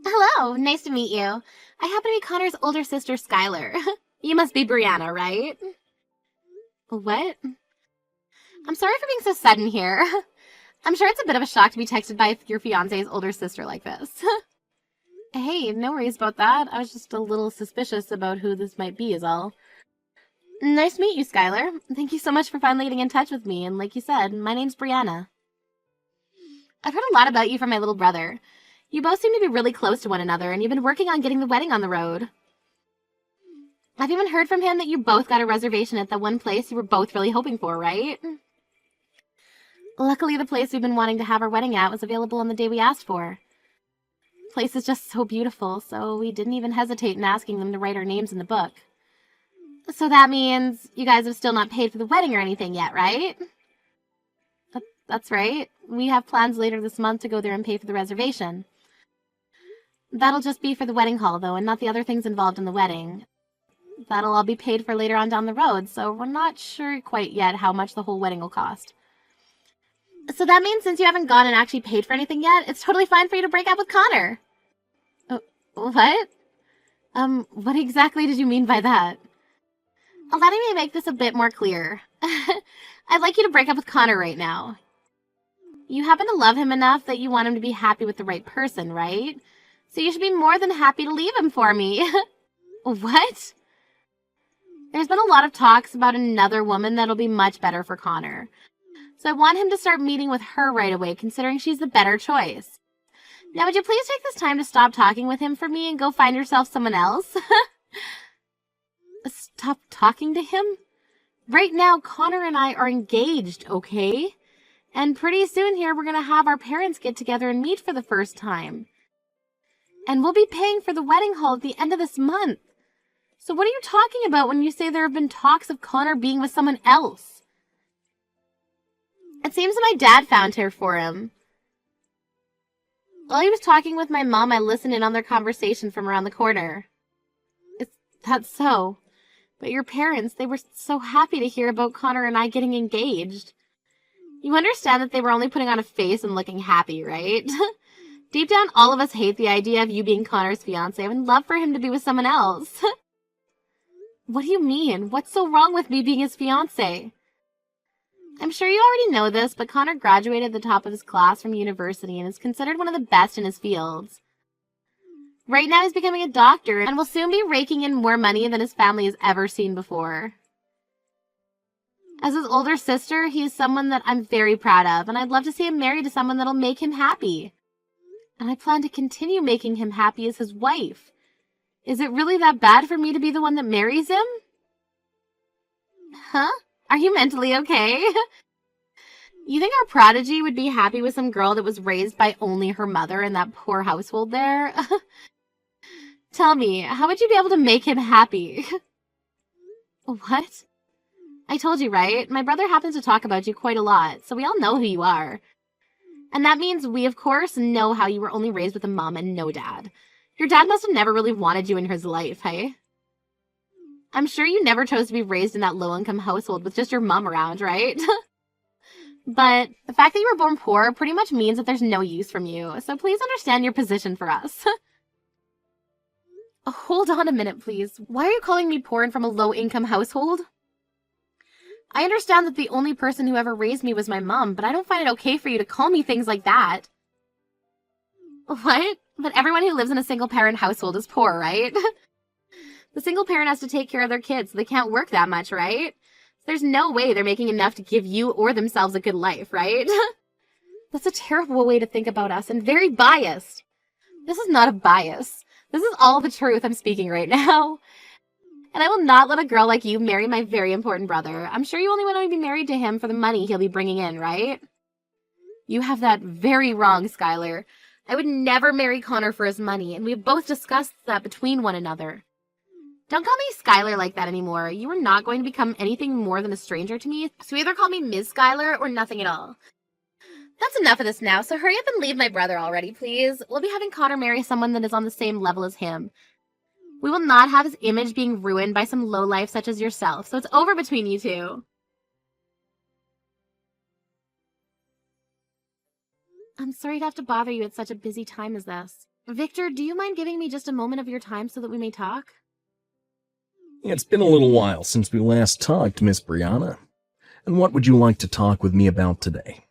Hello, nice to meet you. I happen to be Connor's older sister, Skylar. You must be Brianna, right? What? I'm sorry for being so sudden here. I'm sure it's a bit of a shock to be texted by your fiance's older sister like this. Hey, no worries about that. I was just a little suspicious about who this might be is all. Nice to meet you, Skylar. Thank you so much for finally getting in touch with me, and like you said, my name's Brianna. I've heard a lot about you from my little brother. You both seem to be really close to one another, and you've been working on getting the wedding on the road. I've even heard from him that you both got a reservation at the one place you were both really hoping for, right? Luckily, the place we've been wanting to have our wedding at was available on the day we asked for. The place is just so beautiful, so we didn't even hesitate in asking them to write our names in the book. So that means you guys have still not paid for the wedding or anything yet, right? That's right. We have plans later this month to go there and pay for the reservation. That'll just be for the wedding hall, though, and not the other things involved in the wedding. That'll all be paid for later on down the road, so we're not sure quite yet how much the whole wedding will cost. So that means since you haven't gone and actually paid for anything yet, it's totally fine for you to break up with Connor. What? What exactly did you mean by that? Allow me to make this a bit more clear. I'd like you to break up with Connor right now. You happen to love him enough that you want him to be happy with the right person, right? So you should be more than happy to leave him for me. What? There's been a lot of talks about another woman that'll be much better for Connor. So I want him to start meeting with her right away, considering she's the better choice. Now, would you please take this time to stop talking with him for me and go find yourself someone else? Stop talking to him? Right now, Connor and I are engaged, okay? And pretty soon here, we're going to have our parents get together and meet for the first time. And we'll be paying for the wedding hall at the end of this month. So what are you talking about when you say there have been talks of Connor being with someone else? It seems that my dad found her for him. While he was talking with my mom, I listened in on their conversation from around the corner. That's so. But your parents, they were so happy to hear about Connor and I getting engaged. You understand that they were only putting on a face and looking happy, right? Deep down, all of us hate the idea of you being Connor's fiancé and would love for him to be with someone else. What do you mean? What's so wrong with me being his fiancé? I'm sure you already know this, but Connor graduated at the top of his class from university and is considered one of the best in his fields. Right now he's becoming a doctor and will soon be raking in more money than his family has ever seen before. As his older sister, he is someone that I'm very proud of, and I'd love to see him married to someone that'll make him happy. And I plan to continue making him happy as his wife. Is it really that bad for me to be the one that marries him? Huh? Are you mentally okay? You think our prodigy would be happy with some girl that was raised by only her mother in that poor household there? Tell me, how would you be able to make him happy? What? I told you, right? My brother happens to talk about you quite a lot, so we all know who you are. And that means we, of course, know how you were only raised with a mom and no dad. Your dad must have never really wanted you in his life, hey? I'm sure you never chose to be raised in that low-income household with just your mom around, right? But the fact that you were born poor pretty much means that there's no use from you, so please understand your position for us. Hold on a minute, please. Why are you calling me poor and from a low-income household? I understand that the only person who ever raised me was my mom, but I don't find it okay for you to call me things like that. What? But everyone who lives in a single-parent household is poor, right? The single parent has to take care of their kids, so they can't work that much, right? There's no way they're making enough to give you or themselves a good life, right? That's a terrible way to think about us and very biased. This is not a bias. This is all the truth I'm speaking right now. And I will not let a girl like you marry my very important brother. I'm sure you only want to be married to him for the money he'll be bringing in, right? You have that very wrong, Skylar. I would never marry Connor for his money, and we've both discussed that between one another. Don't call me Skylar like that anymore. You are not going to become anything more than a stranger to me, so either call me Ms. Skylar or nothing at all. That's enough of this now, so hurry up and leave my brother already, please. We'll be having Connor marry someone that is on the same level as him. We will not have his image being ruined by some lowlife such as yourself, so it's over between you two. I'm sorry to have to bother you at such a busy time as this. Victor, do you mind giving me just a moment of your time so that we may talk? It's been a little while since we last talked, Miss Brianna. And what would you like to talk with me about today?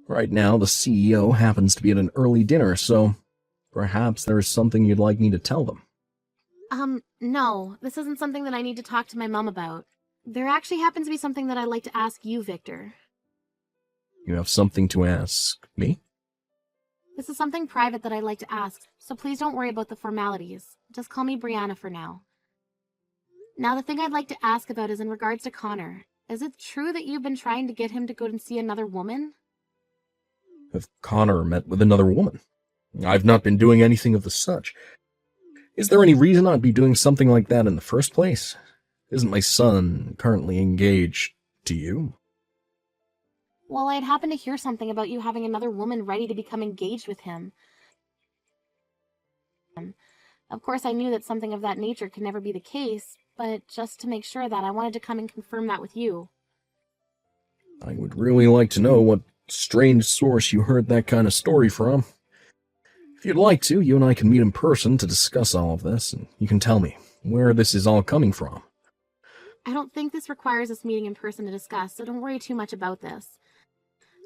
Right now, the CEO happens to be at an early dinner, so perhaps there's something you'd like me to tell them. No, this isn't something that I need to talk to my mom about. There actually happens to be something that I'd like to ask you, Victor. You have something to ask me? This is something private that I'd like to ask, so please don't worry about the formalities. Just call me Brianna for now. Now, the thing I'd like to ask about is in regards to Connor. Is it true that you've been trying to get him to go and see another woman? Have Connor met with another woman? I've not been doing anything of the such. Is there any reason I'd be doing something like that in the first place? Isn't my son currently engaged to you? Well, I'd happened to hear something about you having another woman ready to become engaged with him. Of course, I knew that something of that nature could never be the case, but just to make sure that I wanted to come and confirm that with you. I would really like to know what strange source you heard that kind of story from. If you'd like to, you and I can meet in person to discuss all of this, and you can tell me where this is all coming from. I don't think this requires us meeting in person to discuss, so don't worry too much about this.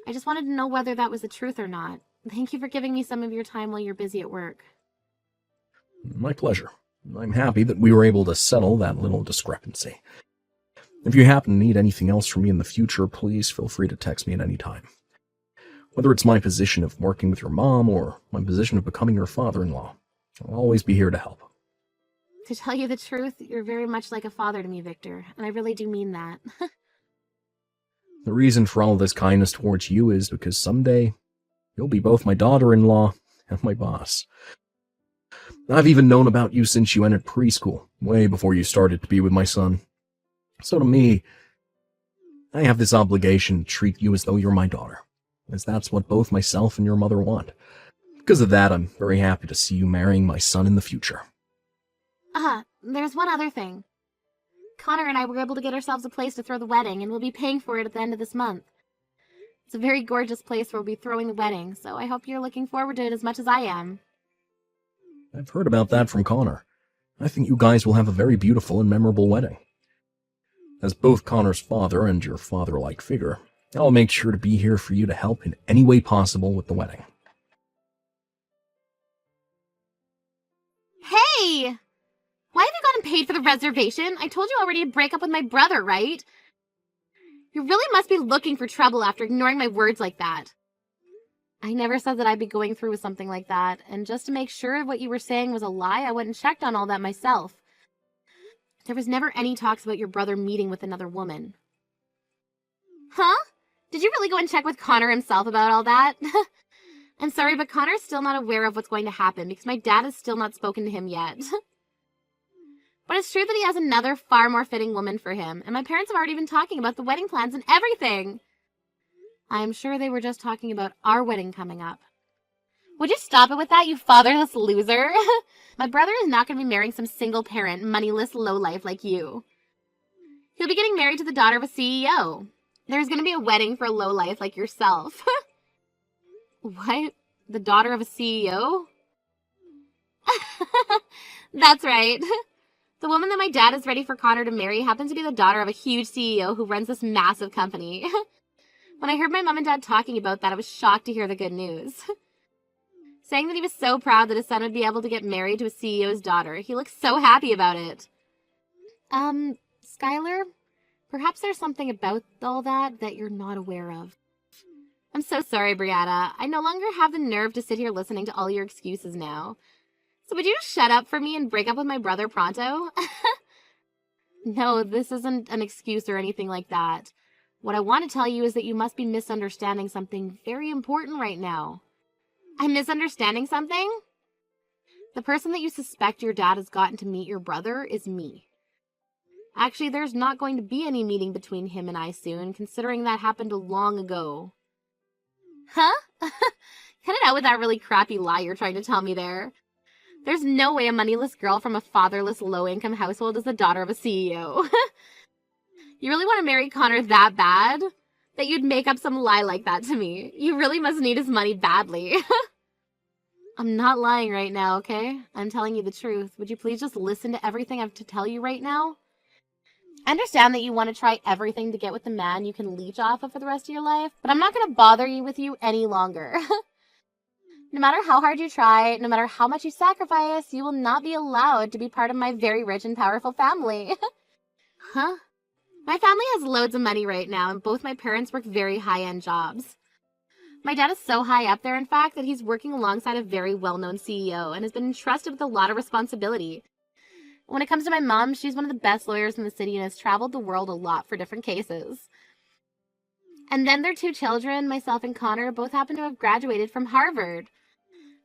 I just wanted to know whether that was the truth or not. Thank you for giving me some of your time while you're busy at work. My pleasure. I'm happy that we were able to settle that little discrepancy. If you happen to need anything else from me in the future, please feel free to text me at any time. Whether it's my position of working with your mom or my position of becoming your father-in-law, I'll always be here to help. To tell you the truth, you're very much like a father to me, Victor, and I really do mean that. The reason for all this kindness towards you is because someday you'll be both my daughter-in-law and my boss. I've even known about you since you entered preschool, way before you started to be with my son. So to me, I have this obligation to treat you as though you're my daughter, as that's what both myself and your mother want. Because of that, I'm very happy to see you marrying my son in the future. There's one other thing. Connor and I were able to get ourselves a place to throw the wedding, and we'll be paying for it at the end of this month. It's a very gorgeous place where we'll be throwing the wedding, so I hope you're looking forward to it as much as I am. I've heard about that from Connor. I think you guys will have a very beautiful and memorable wedding. As both Connor's father and your father-like figure, I'll make sure to be here for you to help in any way possible with the wedding. Hey! Why have you gotten paid for the reservation? I told you already to break up with my brother, right? You really must be looking for trouble after ignoring my words like that. I never said that I'd be going through with something like that, and just to make sure what you were saying was a lie, I went and checked on all that myself. There was never any talks about your brother meeting with another woman. Huh? Did you really go and check with Connor himself about all that? I'm sorry, but Connor's still not aware of what's going to happen because my dad has still not spoken to him yet. But it's true that he has another far more fitting woman for him, and my parents have already been talking about the wedding plans and everything. I'm sure they were just talking about our wedding coming up. Would you stop it with that, you fatherless loser? My brother is not going to be marrying some single-parent, moneyless lowlife like you. He'll be getting married to the daughter of a CEO. There's going to be a wedding for a lowlife like yourself. What? The daughter of a CEO? That's right. The woman that my dad is ready for Connor to marry happens to be the daughter of a huge CEO who runs this massive company. When I heard my mom and dad talking about that, I was shocked to hear the good news. Saying that he was so proud that his son would be able to get married to a CEO's daughter. He looked so happy about it. Skylar, perhaps there's something about all that you're not aware of. I'm so sorry, Brianna. I no longer have the nerve to sit here listening to all your excuses now. So would you just shut up for me and break up with my brother pronto? No, this isn't an excuse or anything like that. What I want to tell you is that you must be misunderstanding something very important right now. I'm misunderstanding something? The person that you suspect your dad has gotten to meet your brother is me. Actually, there's not going to be any meeting between him and I soon, considering that happened long ago. Huh? Cut it out with that really crappy lie you're trying to tell me there. There's no way a moneyless girl from a fatherless, low-income household is the daughter of a CEO. You really want to marry Connor that bad? That you'd make up some lie like that to me? You really must need his money badly. I'm not lying right now, okay? I'm telling you the truth. Would you please just listen to everything I have to tell you right now? I understand that you want to try everything to get with the man you can leech off of for the rest of your life, but I'm not going to bother you with you any longer. No matter how hard you try, no matter how much you sacrifice, you will not be allowed to be part of my very rich and powerful family. Huh? My family has loads of money right now, and both my parents work very high-end jobs. My dad is so high up there, in fact, that he's working alongside a very well-known CEO and has been entrusted with a lot of responsibility. When it comes to my mom, she's one of the best lawyers in the city and has traveled the world a lot for different cases. And then their two children, myself and Connor, both happen to have graduated from Harvard.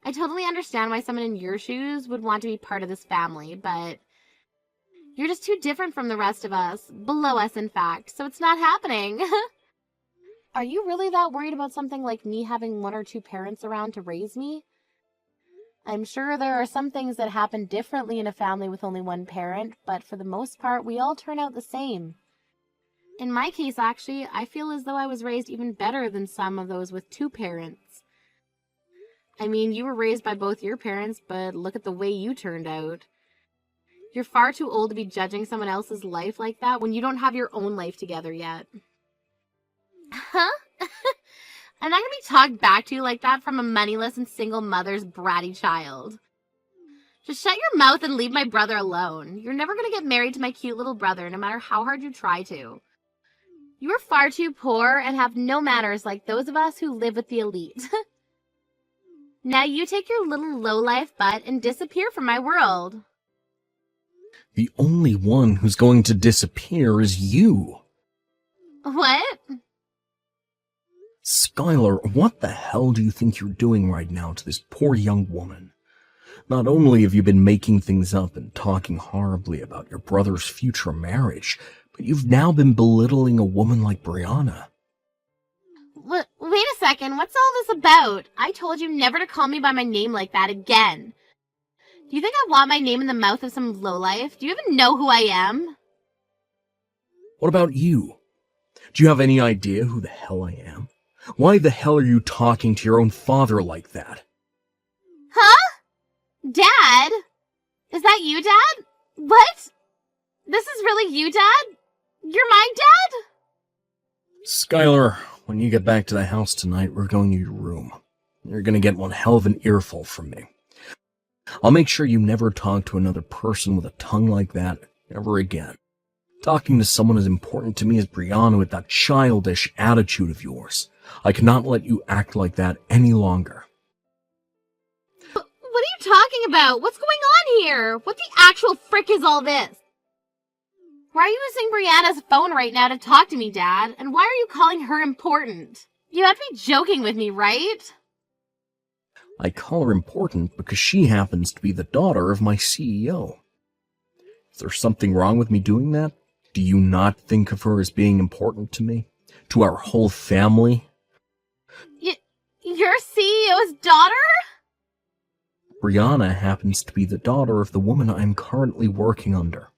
I totally understand why someone in your shoes would want to be part of this family, but you're just too different from the rest of us, below us in fact, so it's not happening. Are you really that worried about something like me having one or two parents around to raise me? I'm sure there are some things that happen differently in a family with only one parent, but for the most part, we all turn out the same. In my case, actually, I feel as though I was raised even better than some of those with two parents. I mean, you were raised by both your parents, but look at the way you turned out. You're far too old to be judging someone else's life like that when you don't have your own life together yet. Huh? I'm not going to be talked back to like that from a moneyless and single mother's bratty child. Just shut your mouth and leave my brother alone. You're never going to get married to my cute little brother, no matter how hard you try to. You are far too poor and have no manners like those of us who live with the elite. Now you take your little lowlife butt and disappear from my world. The only one who's going to disappear is you. What? Skylar, what the hell do you think you're doing right now to this poor young woman? Not only have you been making things up and talking horribly about your brother's future marriage, but you've now been belittling a woman like Brianna. Wait a second, what's all this about? I told you never to call me by my name like that again. Do you think I want my name in the mouth of some lowlife? Do you even know who I am? What about you? Do you have any idea who the hell I am? Why the hell are you talking to your own father like that? Huh? Dad? Is that you, Dad? What? This is really you, Dad? You're my dad? Skylar, when you get back to the house tonight, we're going to your room. You're going to get one hell of an earful from me. I'll make sure you never talk to another person with a tongue like that ever again. Talking to someone as important to me as Brianna with that childish attitude of yours. I cannot let you act like that any longer. What are you talking about? What's going on here? What the actual frick is all this? Why are you using Brianna's phone right now to talk to me, Dad? And why are you calling her important? You have to be joking with me, right? I call her important because she happens to be the daughter of my CEO. Is there something wrong with me doing that? Do you not think of her as being important to me? To our whole family? Your CEO's daughter? Brianna happens to be the daughter of the woman I'm currently working under.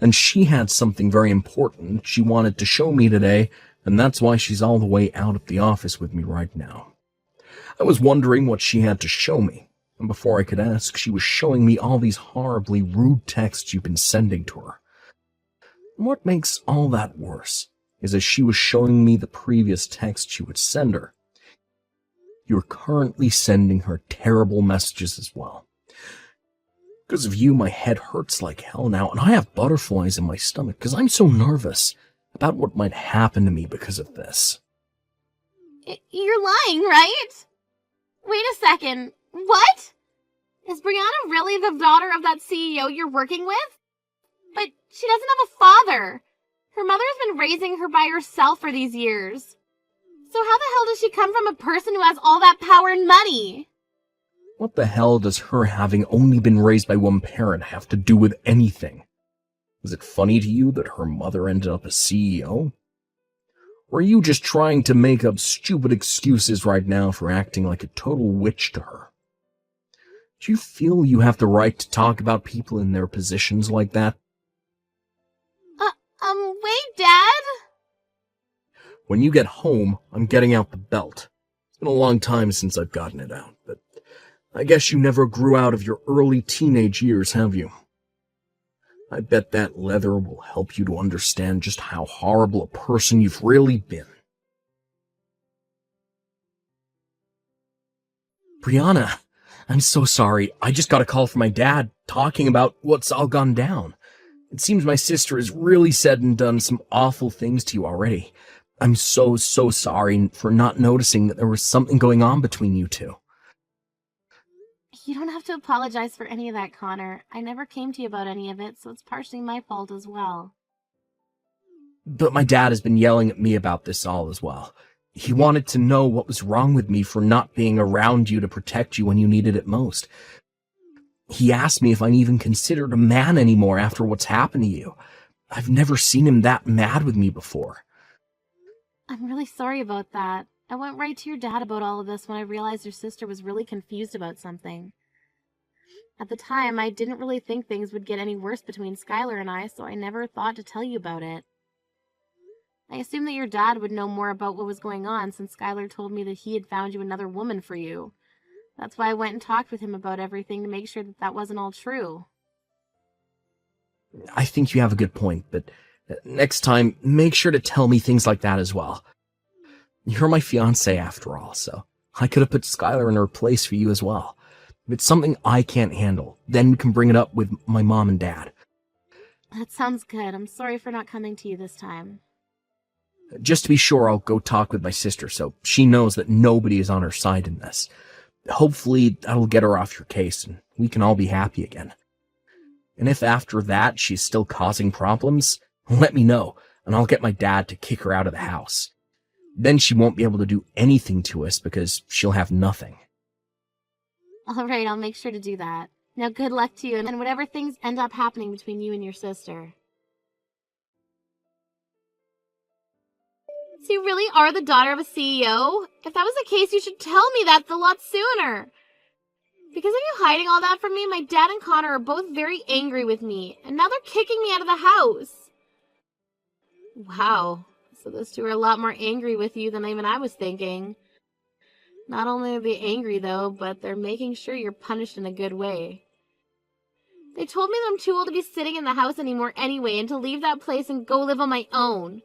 And she had something very important she wanted to show me today, and that's why she's all the way out at the office with me right now. I was wondering what she had to show me, and before I could ask, she was showing me all these horribly rude texts you've been sending to her. And what makes all that worse is as she was showing me the previous text you would send her, you're currently sending her terrible messages as well. Because of you, my head hurts like hell now, and I have butterflies in my stomach because I'm so nervous about what might happen to me because of this. You're lying, right? Wait a second. What? Is Brianna really the daughter of that CEO you're working with? But she doesn't have a father. Her mother has been raising her by herself for these years. So how the hell does she come from a person who has all that power and money? What the hell does her having only been raised by one parent have to do with anything? Is it funny to you that her mother ended up a CEO? Or are you just trying to make up stupid excuses right now for acting like a total witch to her? Do you feel you have the right to talk about people in their positions like that? Wait, Dad? When you get home, I'm getting out the belt. It's been a long time since I've gotten it out, but I guess you never grew out of your early teenage years, have you? I bet that leather will help you to understand just how horrible a person you've really been. Brianna, I'm so sorry. I just got a call from my dad talking about what's all gone down. It seems my sister has really said and done some awful things to you already. I'm so sorry for not noticing that there was something going on between you two. You don't have to apologize for any of that, Connor. I never came to you about any of it, so it's partially my fault as well. But my dad has been yelling at me about this all as well. He wanted to know what was wrong with me for not being around you to protect you when you needed it most. He asked me if I'm even considered a man anymore after what's happened to you. I've never seen him that mad with me before. I'm really sorry about that. I went right to your dad about all of this when I realized your sister was really confused about something. At the time, I didn't really think things would get any worse between Skylar and I, so I never thought to tell you about it. I assumed that your dad would know more about what was going on since Skylar told me that he had found you another woman for you. That's why I went and talked with him about everything to make sure that that wasn't all true. I think you have a good point, but next time, make sure to tell me things like that as well. You're my fiancé after all, so I could have put Skylar in her place for you as well. If it's something I can't handle, then we can bring it up with my mom and dad. That sounds good. I'm sorry for not coming to you this time. Just to be sure, I'll go talk with my sister so she knows that nobody is on her side in this. Hopefully, that'll get her off your case and we can all be happy again. And if after that she's still causing problems, let me know and I'll get my dad to kick her out of the house. Then she won't be able to do anything to us because she'll have nothing. All right, I'll make sure to do that. Now, good luck to you and whatever things end up happening between you and your sister. So you really are the daughter of a CEO? If that was the case, you should tell me that a lot sooner. Because of you hiding all that from me, my dad and Connor are both very angry with me, and now they're kicking me out of the house. Wow, so those two are a lot more angry with you than even I was thinking. Not only are they angry, though, but they're making sure you're punished in a good way. They told me that I'm too old to be sitting in the house anymore anyway, and to leave that place and go live on my own.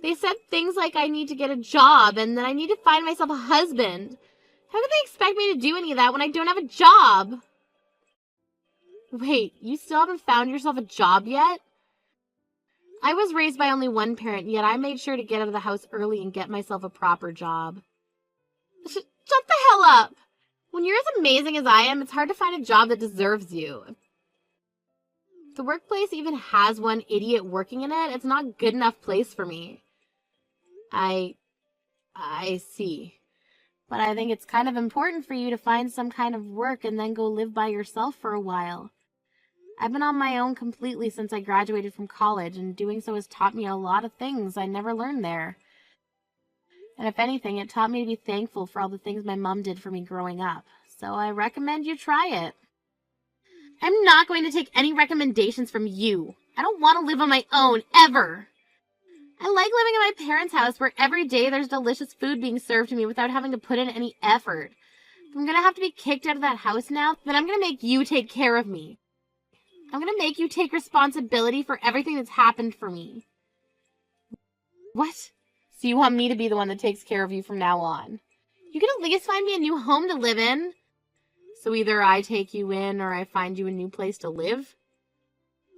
They said things like I need to get a job and that I need to find myself a husband. How could they expect me to do any of that when I don't have a job? Wait, you still haven't found yourself a job yet? I was raised by only one parent, yet I made sure to get out of the house early and get myself a proper job. Shut the hell up! When you're as amazing as I am, it's hard to find a job that deserves you. If the workplace even has one idiot working in it, it's not a good enough place for me. I see. But I think it's kind of important for you to find some kind of work and then go live by yourself for a while. I've been on my own completely since I graduated from college, and doing so has taught me a lot of things I never learned there. And if anything, it taught me to be thankful for all the things my mom did for me growing up. So I recommend you try it. I'm not going to take any recommendations from you. I don't want to live on my own, ever. I like living in my parents' house where every day there's delicious food being served to me without having to put in any effort. If I'm going to have to be kicked out of that house now, then I'm going to make you take care of me. I'm going to make you take responsibility for everything that's happened for me. What? So you want me to be the one that takes care of you from now on? You can at least find me a new home to live in. So either I take you in or I find you a new place to live?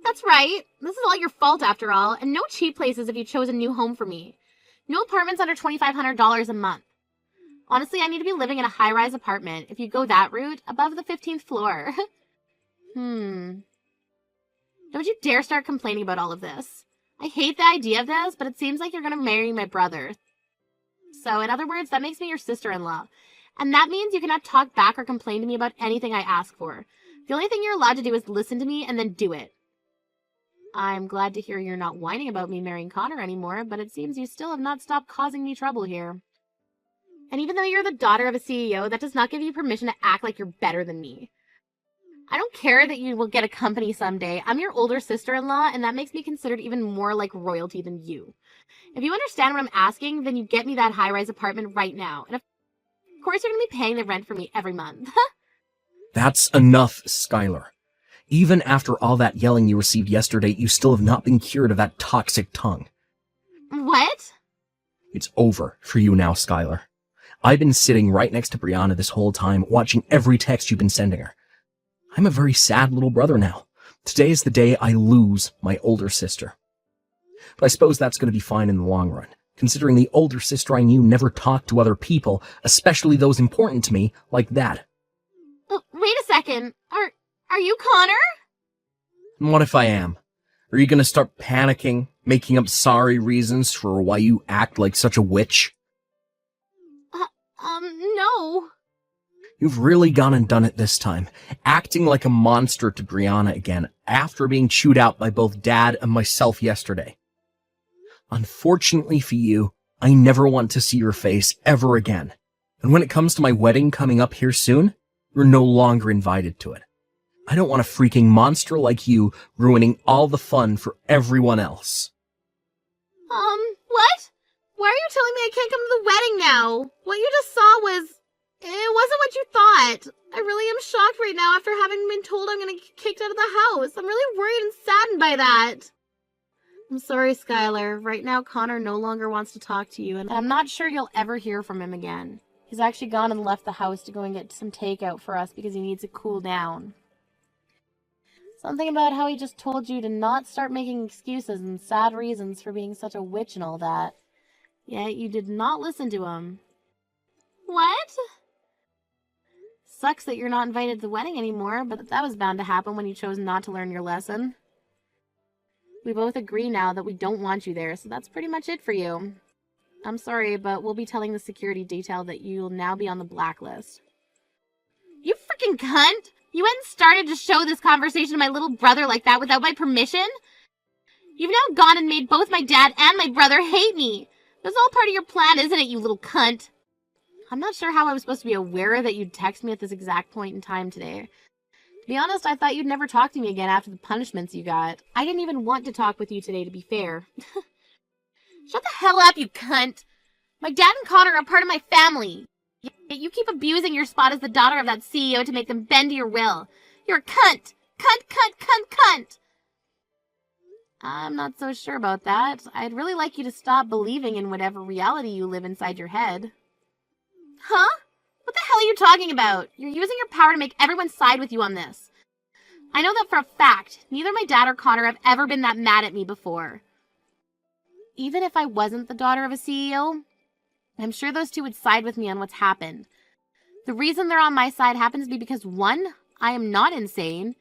That's right. This is all your fault after all, and no cheap places if you chose a new home for me. No apartments under $2,500 a month. Honestly, I need to be living in a high-rise apartment, if you go that route, above the 15th floor. Don't you dare start complaining about all of this. I hate the idea of this, but it seems like you're going to marry my brother. So, in other words, that makes me your sister-in-law. And that means you cannot talk back or complain to me about anything I ask for. The only thing you're allowed to do is listen to me and then do it. I'm glad to hear you're not whining about me marrying Connor anymore, but it seems you still have not stopped causing me trouble here. And even though you're the daughter of a CEO, that does not give you permission to act like you're better than me. I don't care that you will get a company someday. I'm your older sister-in-law, and that makes me considered even more like royalty than you. If you understand what I'm asking, then you get me that high-rise apartment right now. And of course, you're going to be paying the rent for me every month. That's enough, Skylar. Even after all that yelling you received yesterday, you still have not been cured of that toxic tongue. What? It's over for you now, Skylar. I've been sitting right next to Brianna this whole time, watching every text you've been sending her. I'm a very sad little brother now. Today is the day I lose my older sister. But I suppose that's going to be fine in the long run, considering the older sister I knew never talked to other people, especially those important to me, like that. Wait a second. Are you Connor? And what if I am? Are you going to start panicking, making up sorry reasons for why you act like such a witch? No. You've really gone and done it this time, acting like a monster to Brianna again, after being chewed out by both Dad and myself yesterday. Unfortunately for you, I never want to see your face ever again. And when it comes to my wedding coming up here soon, you're no longer invited to it. I don't want a freaking monster like you ruining all the fun for everyone else. What? Why are you telling me I can't come to the wedding now? What you just saw it wasn't what you thought. I really am shocked right now after having been told I'm gonna get kicked out of the house. I'm really worried and saddened by that. I'm sorry, Skylar. Right now, Connor no longer wants to talk to you, and I'm not sure you'll ever hear from him again. He's actually gone and left the house to go and get some takeout for us because he needs to cool down. Something about how he just told you to not start making excuses and sad reasons for being such a witch and all that. Yet you did not listen to him. What? Sucks that you're not invited to the wedding anymore, but that was bound to happen when you chose not to learn your lesson. We both agree now that we don't want you there, so that's pretty much it for you. I'm sorry, but we'll be telling the security detail that you'll now be on the blacklist. You freaking cunt! You hadn't started to show this conversation to my little brother like that without my permission? You've now gone and made both my dad and my brother hate me. That's all part of your plan, isn't it, you little cunt? I'm not sure how I was supposed to be aware that you'd text me at this exact point in time today. To be honest, I thought you'd never talk to me again after the punishments you got. I didn't even want to talk with you today, to be fair. Shut the hell up, you cunt! My dad and Connor are part of my family. Yet you keep abusing your spot as the daughter of that CEO to make them bend to your will. You're a cunt! Cunt, cunt, cunt, cunt! I'm not so sure about that. I'd really like you to stop believing in whatever reality you live inside your head. Huh? What the hell are you talking about? You're using your power to make everyone side with you on this. I know that for a fact. Neither my dad or Connor have ever been that mad at me before. Even if I wasn't the daughter of a CEO, I'm sure those two would side with me on what's happened. The reason they're on my side happens to be because 1, I am not insane,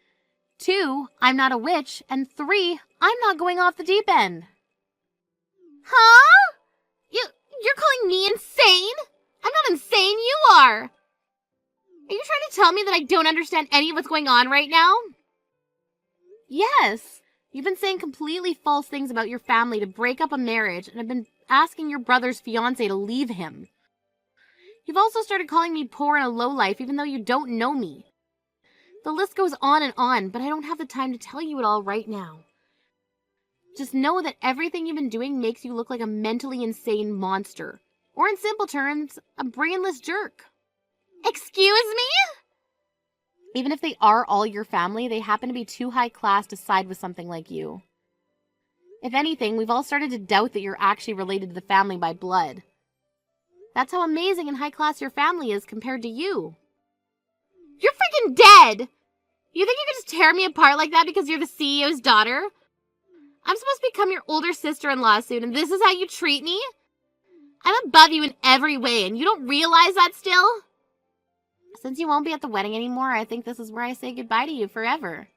2, I'm not a witch, and 3, I'm not going off the deep end. Huh? You're calling me insane? I'm not insane, you are! Are you trying to tell me that I don't understand any of what's going on right now? Yes. You've been saying completely false things about your family to break up a marriage, and have been asking your brother's fiancé to leave him. You've also started calling me poor and a lowlife even though you don't know me. The list goes on, but I don't have the time to tell you it all right now. Just know that everything you've been doing makes you look like a mentally insane monster. Or in simple terms, a brainless jerk. Excuse me? Even if they are all your family, they happen to be too high class to side with something like you. If anything, we've all started to doubt that you're actually related to the family by blood. That's how amazing and high class your family is compared to you. You're freaking dead! You think you can just tear me apart like that because you're the CEO's daughter? I'm supposed to become your older sister-in-law soon, and this is how you treat me? I'm above you in every way, and you don't realize that still? Since you won't be at the wedding anymore, I think this is where I say goodbye to you forever.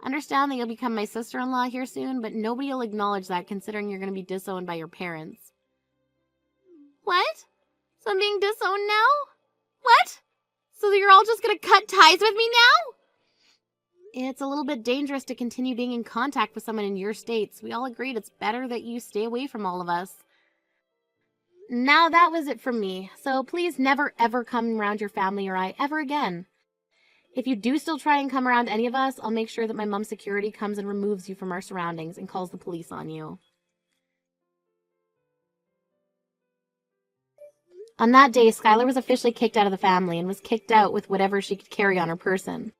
Understand that you'll become my sister-in-law here soon, but nobody will acknowledge that considering you're going to be disowned by your parents. What? So I'm being disowned now? What? So you're all just going to cut ties with me now? It's a little bit dangerous to continue being in contact with someone in your states. We all agreed it's better that you stay away from all of us. Now that was it from me, so please never ever come around your family or I ever again. If you do still try and come around any of us, I'll make sure that my mom's security comes and removes you from our surroundings and calls the police on you. On that day, Skylar was officially kicked out of the family and was kicked out with whatever she could carry on her person.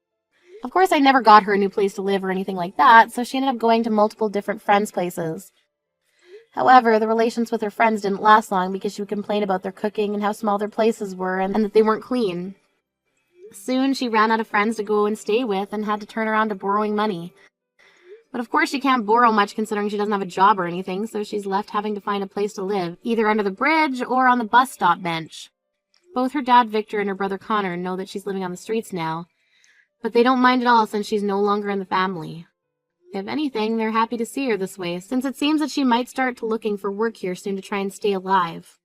Of course, I never got her a new place to live or anything like that, so she ended up going to multiple different friends' places. However, the relations with her friends didn't last long because she would complain about their cooking and how small their places were and that they weren't clean. Soon, she ran out of friends to go and stay with and had to turn around to borrowing money. But of course, she can't borrow much considering she doesn't have a job or anything, so she's left having to find a place to live, either under the bridge or on the bus stop bench. Both her dad, Victor, and her brother, Connor, know that she's living on the streets now, but they don't mind at all since she's no longer in the family. If anything, they're happy to see her this way, since it seems that she might start looking for work here soon to try and stay alive.